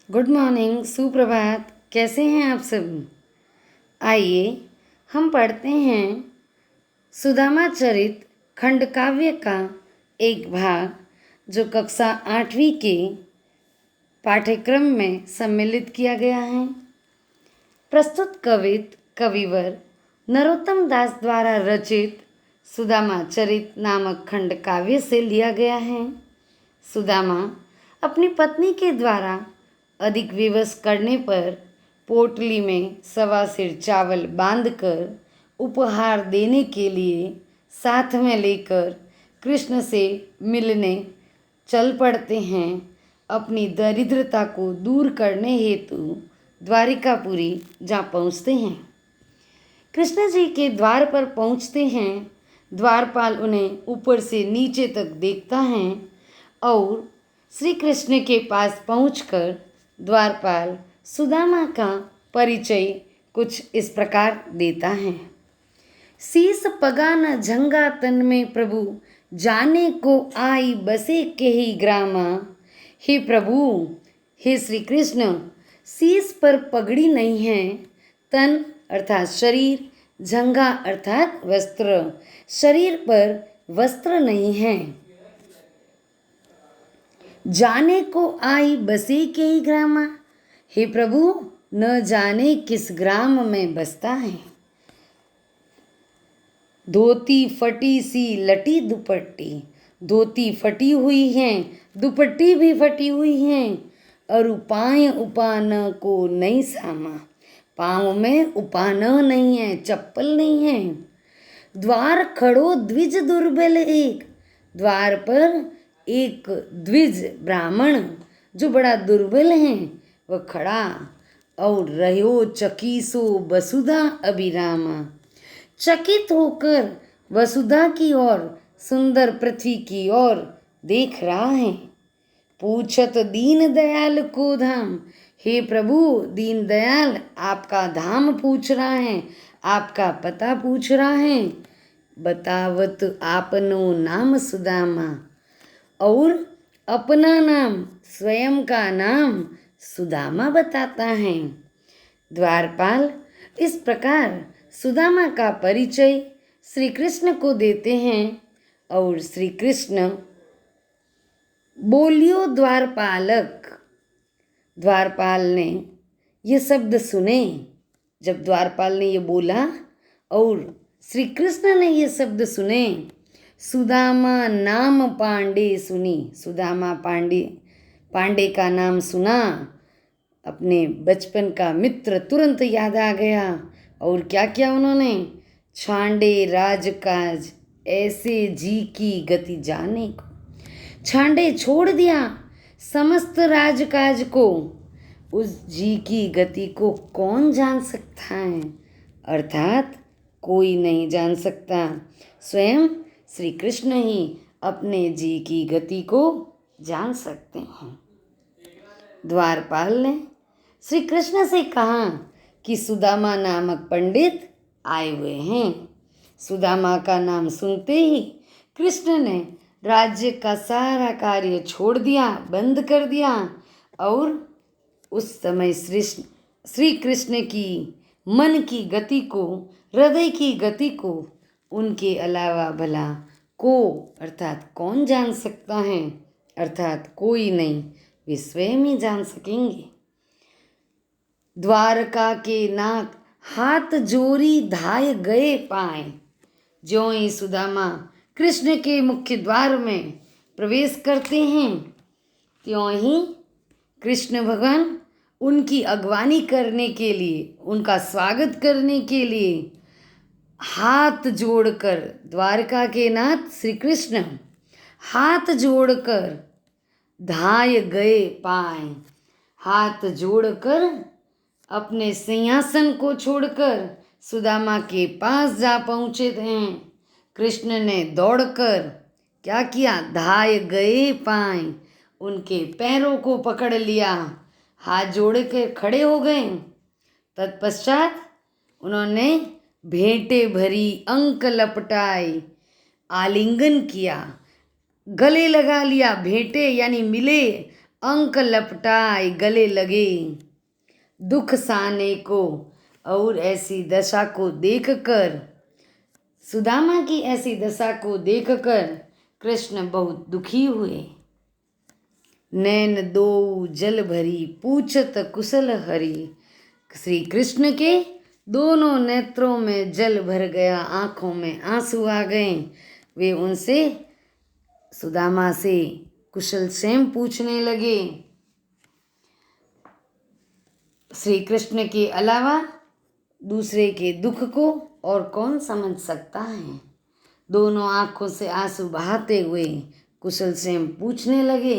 Good morning, सुप्रभात। कैसे हैं आप सब? आइए हम पढ़ते हैं सुदामा चरित खंड काव्य का एक भाग जो कक्षा 8वीं के पाठ्यक्रम में सम्मिलित किया गया है। प्रस्तुत कविवर नरोत्तम दास द्वारा रचित सुदामा चरित नामक खंड काव्य से लिया गया है। सुदामा अपनी पत्नी के द्वारा अधिक विवश करने पर पोटली में 1.25 सेर चावल बांधकर उपहार देने के लिए साथ में लेकर कृष्ण से मिलने चल पड़ते हैं। अपनी दरिद्रता को दूर करने हेतु द्वारिकापुरी जा पहुँचते हैं। कृष्ण जी के द्वार पर पहुँचते हैं। द्वारपाल उन्हें ऊपर से नीचे तक देखता है और श्री कृष्ण के पास पहुंचकर द्वारपाल सुदामा का परिचय कुछ इस प्रकार देता है। शीस पगा न झंगा तन में प्रभु, जाने को आई बसे के ही ग्रामा। हे प्रभु, हे श्री कृष्ण, शीस पर पगड़ी नहीं है, तन अर्थात शरीर, झंगा अर्थात वस्त्र, शरीर पर वस्त्र नहीं है। जाने को आई बसे के ही ग्रामा, हे प्रभु, न जाने किस ग्राम में बसता है। धोती फटी सी लटी दुपट्टी, धोती फटी हुई है, दुपट्टी भी फटी हुई है, और पाँव उपान को नहीं सामा, पाँव में उपान नहीं है, चप्पल नहीं है। द्वार खड़ो द्विज दुर्बल एक, द्वार पर एक द्विज ब्राह्मण जो बड़ा दुर्बल है वह खड़ा, और रहो चकीसो वसुधा अभिरामा, चकित होकर वसुधा की ओर, सुंदर पृथ्वी की ओर देख रहा है। पूछत दीन दयाल को धाम, हे प्रभु, दीन दयाल आपका धाम पूछ रहा है, आपका पता पूछ रहा है। बतावत आपनो नाम सुदामा, और अपना नाम, स्वयं का नाम सुदामा बताता है। द्वारपाल इस प्रकार सुदामा का परिचय श्री कृष्ण को देते हैं और श्री कृष्ण बोलियो द्वारपालक। द्वारपाल ने ये शब्द सुने। जब द्वारपाल ने ये बोला और श्री कृष्ण ने ये शब्द सुने, सुदामा नाम पांडे सुनी, सुदामा पांडे का नाम सुना, अपने बचपन का मित्र तुरंत याद आ गया। और क्या किया उन्होंने? छांडे राजकाज ऐसे जी की गति जाने को, छांडे छोड़ दिया समस्त राजकाज को, उस जी की गति को कौन जान सकता है? अर्थात कोई नहीं जान सकता, स्वयं श्री कृष्ण ही अपने जी की गति को जान सकते हैं। द्वारपाल ने श्री कृष्ण से कहा कि सुदामा नामक पंडित आए हुए हैं। सुदामा का नाम सुनते ही कृष्ण ने राज्य का सारा कार्य छोड़ दिया, बंद कर दिया, और उस समय श्री कृष्ण की मन की गति को, हृदय की गति को उनके अलावा भला को अर्थात कौन जान सकता है? अर्थात कोई नहीं, वे स्वयं ही जान सकेंगे। द्वारका के नाथ हाथ जोरी धाय गए पाए, ज्यों ही सुदामा कृष्ण के मुख्य द्वार में प्रवेश करते हैं, त्यों ही कृष्ण भगवान उनकी अगवानी करने के लिए, उनका स्वागत करने के लिए हाथ जोड़कर, द्वारका के नाथ श्री कृष्ण हाथ जोड़कर धाय गए पाए, हाथ जोड़कर अपने सिंहासन को छोड़कर सुदामा के पास जा पहुँचे हैं। कृष्ण ने दौड़कर क्या किया? धाय गए पाए, उनके पैरों को पकड़ लिया, हाथ जोड़ के खड़े हो गए। तत्पश्चात उन्होंने भेंटे भरी अंक लपटाए, आलिंगन किया, गले लगा लिया। भेंटे यानी मिले, अंक लपटाए गले लगे, दुख साने को। और ऐसी दशा को देखकर, सुदामा की ऐसी दशा को देखकर कृष्ण बहुत दुखी हुए। नैन दो जल भरी पूछत कुशल हरि। श्री कृष्ण के दोनों नेत्रों में जल भर गया, आंखों में आंसू आ गए। वे उनसे, सुदामा से कुशल क्षेम पूछने लगे। श्री कृष्ण के अलावा दूसरे के दुख को और कौन समझ सकता है। दोनों आंखों से आंसू बहाते हुए कुशल क्षेम पूछने लगे।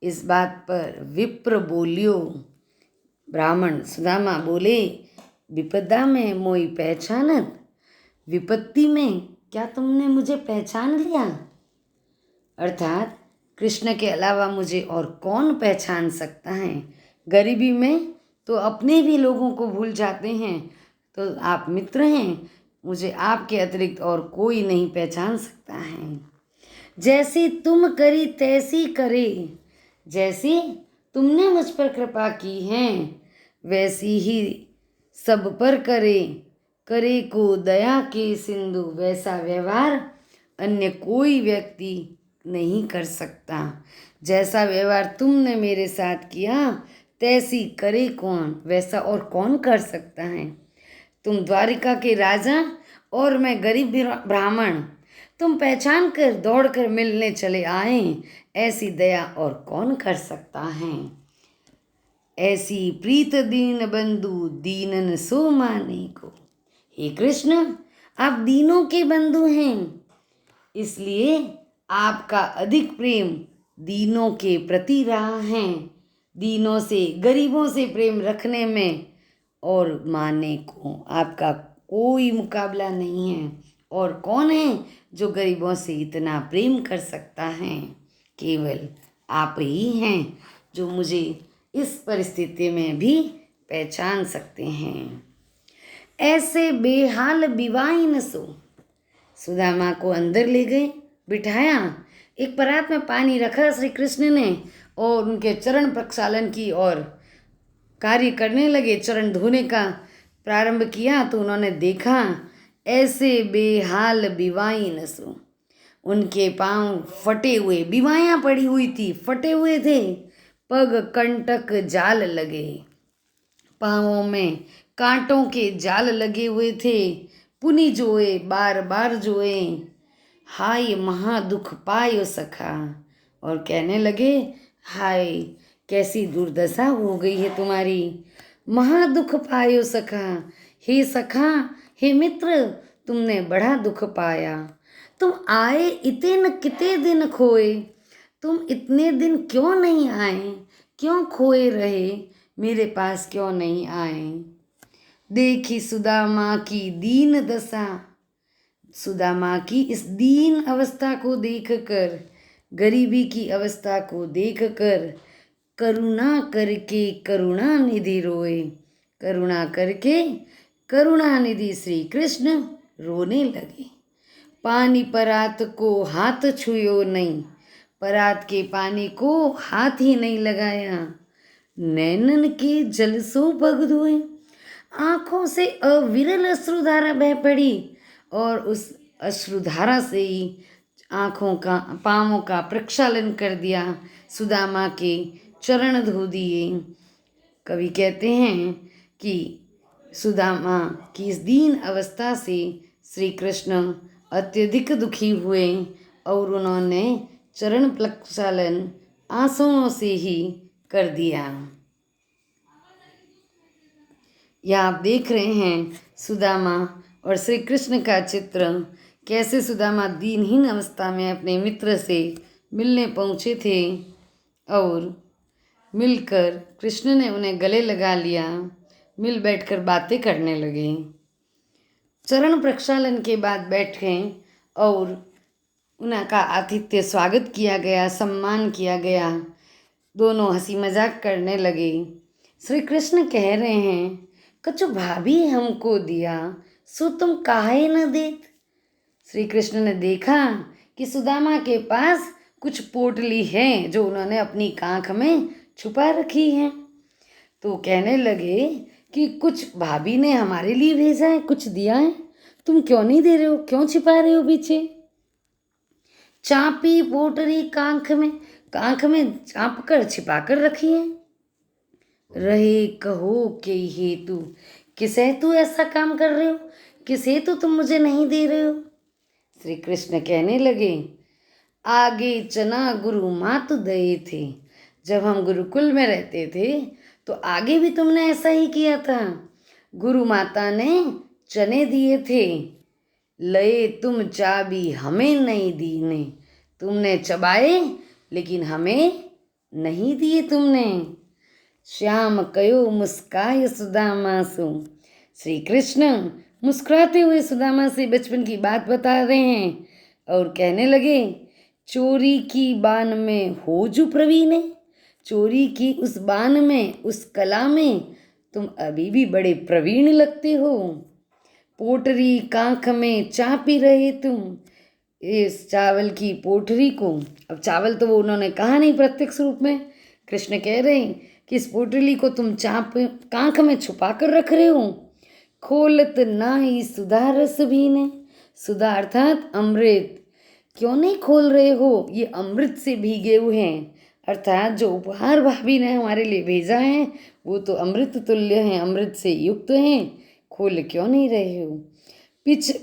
इस बात पर विप्र बोलियो, ब्राह्मण सुदामा बोले, विपदा में मोई पहचानत, विपत्ति में क्या तुमने मुझे पहचान लिया। अर्थात कृष्ण के अलावा मुझे और कौन पहचान सकता है। गरीबी में तो अपने भी लोगों को भूल जाते हैं, तो आप मित्र हैं, मुझे आपके अतिरिक्त और कोई नहीं पहचान सकता है। जैसी तुम करी तैसी करे, जैसी तुमने मुझ पर कृपा की है वैसी ही सब पर करे। करे को दया के सिंधु, वैसा व्यवहार अन्य कोई व्यक्ति नहीं कर सकता। जैसा व्यवहार तुमने मेरे साथ किया तैसी करे कौन, वैसा और कौन कर सकता है। तुम द्वारिका के राजा और मैं गरीब ब्राह्मण, तुम पहचान कर दौड़ कर मिलने चले आए, ऐसी दया और कौन कर सकता है। ऐसी प्रीत दीन बंधु, दीनन सो माने को। हे कृष्ण, आप दीनों के बंधु हैं, इसलिए आपका अधिक प्रेम दीनों के प्रति रहा है। दीनों से, गरीबों से प्रेम रखने में और माने को आपका कोई मुकाबला नहीं है। और कौन है जो गरीबों से इतना प्रेम कर सकता है। केवल आप ही हैं जो मुझे इस परिस्थिति में भी पहचान सकते हैं। ऐसे बेहाल बिवाइन सो, सुदामा को अंदर ले गए, बिठाया। एक परात में पानी रखा श्री कृष्ण ने और उनके चरण प्रक्षालन की और कार्य करने लगे। चरण धोने का प्रारंभ किया तो उन्होंने देखा, ऐसे बेहाल बिवाइन सो, उनके पांव फटे हुए, बिवाइयाँ पड़ी हुई थी, फटे हुए थे। पग कंटक जाल लगे, पाँवों में कांटों के जाल लगे हुए थे। पुनि जोए बार बार जोए, हाय महादुख पायो सखा। और कहने लगे, हाय कैसी दुर्दशा हो गई है तुम्हारी, महादुख पायो सखा। हे सखा, हे मित्र, तुमने बड़ा दुख पाया। तुम आए इतने न किते दिन खोए, तुम इतने दिन क्यों नहीं आए, क्यों खोए रहे, मेरे पास क्यों नहीं आए। देखी सुदामा की दीन दशा, सुदामा की इस दीन अवस्था को देखकर, गरीबी की अवस्था को देखकर, करुणा करके करुणा निधि रोए। करुणा करके करुणा निधि श्री कृष्ण रोने लगे। पानी परात को हाथ छुयो नहीं, परात के पानी को हाथ ही नहीं लगाया। नैनन के जल सो भग धोए, आँखों से अविरल अश्रुधारा बह पड़ी और उस अश्रुधारा से ही आँखों का, पाँवों का प्रक्षालन कर दिया, सुदामा के चरण धो दिए। कवि कहते हैं कि सुदामा की इस दीन अवस्था से श्री कृष्ण अत्यधिक दुखी हुए और उन्होंने चरण प्रक्षालन आंसुओं से ही कर दिया। यह आप देख रहे हैं सुदामा और श्री कृष्ण का चित्र, कैसे सुदामा दीनहीन अवस्था में अपने मित्र से मिलने पहुँचे थे और मिलकर कृष्ण ने उन्हें गले लगा लिया, मिल बैठकर बातें करने लगे। चरण प्रक्षालन के बाद बैठ गए और उनका आतिथ्य स्वागत किया गया, सम्मान किया गया। दोनों हंसी मजाक करने लगे। श्री कृष्ण कह रहे हैं, कछु भाभी हमको दिया, सो तुम काहे न देत। श्री कृष्ण ने देखा कि सुदामा के पास कुछ पोटली हैं जो उन्होंने अपनी कांख में छुपा रखी हैं। तो कहने लगे कि कुछ भाभी ने हमारे लिए भेजा है, कुछ दिया है, तुम क्यों नहीं दे रहे हो, क्यों छिपा रहे हो पीछे। चापी पोटली कांख में चाप कर छिपा कर रखी है। रहे कहो के हेतु, किस हेतु ऐसा काम कर रहे हो, किस हेतु तुम मुझे नहीं दे रहे हो। श्री कृष्ण कहने लगे, आगे चना गुरु मातु दये थे। जब हम गुरुकुल में रहते थे तो आगे भी तुमने ऐसा ही किया था। गुरु माता ने चने दिए थे, लए तुम चाबी हमें नहीं दी ने। तुमने चबाए लेकिन हमें नहीं दिए तुमने। श्याम कयो मुस्काय सुदामा सो। श्री कृष्ण मुस्कुराते हुए सुदामा से बचपन की बात बता रहे हैं और कहने लगे, चोरी की बान में हो जू प्रवीण है। चोरी की उस बान में, उस कला में तुम अभी भी बड़े प्रवीण लगते हो। पोटरी कांख में चा पी रहे तुम। इस चावल की पोटरी को, अब चावल तो वो उन्होंने कहा नहीं प्रत्यक्ष रूप में, कृष्ण कह रहे हैं कि इस पोटली को तुम चाप कांख में छुपा कर रख रहे हो। खोलत ना ही सुधा रस भी ने। सुधा अर्थात अमृत, क्यों नहीं खोल रहे हो, ये अमृत से भीगे हुए हैं। अर्थात जो उपहार भाभी ने हमारे लिए भेजा है वो तो अमृत तुल्य हैं, अमृत से युक्त हैं, खोल क्यों नहीं रहे हो।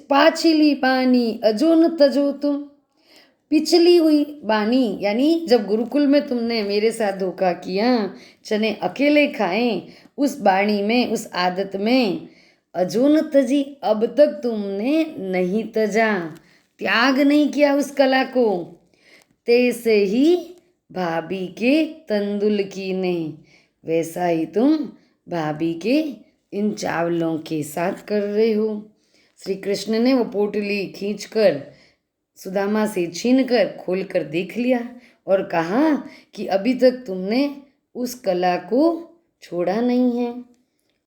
पाछिली पानी अजो न तजो तुम। पिछली हुई बानी यानी जब गुरुकुल में तुमने मेरे साथ धोखा किया, चने अकेले खाए, उस बाणी में, उस आदत में अजो न तजी, अब तक तुमने नहीं तजा, त्याग नहीं किया उस कला को। तैसे ही भाभी के तंदुल की ने, वैसा ही तुम भाभी के इन चावलों के साथ कर रहे हो। श्री कृष्ण ने वो पोटली खींचकर सुदामा से छीनकर खोलकर देख लिया और कहा कि अभी तक तुमने उस कला को छोड़ा नहीं है।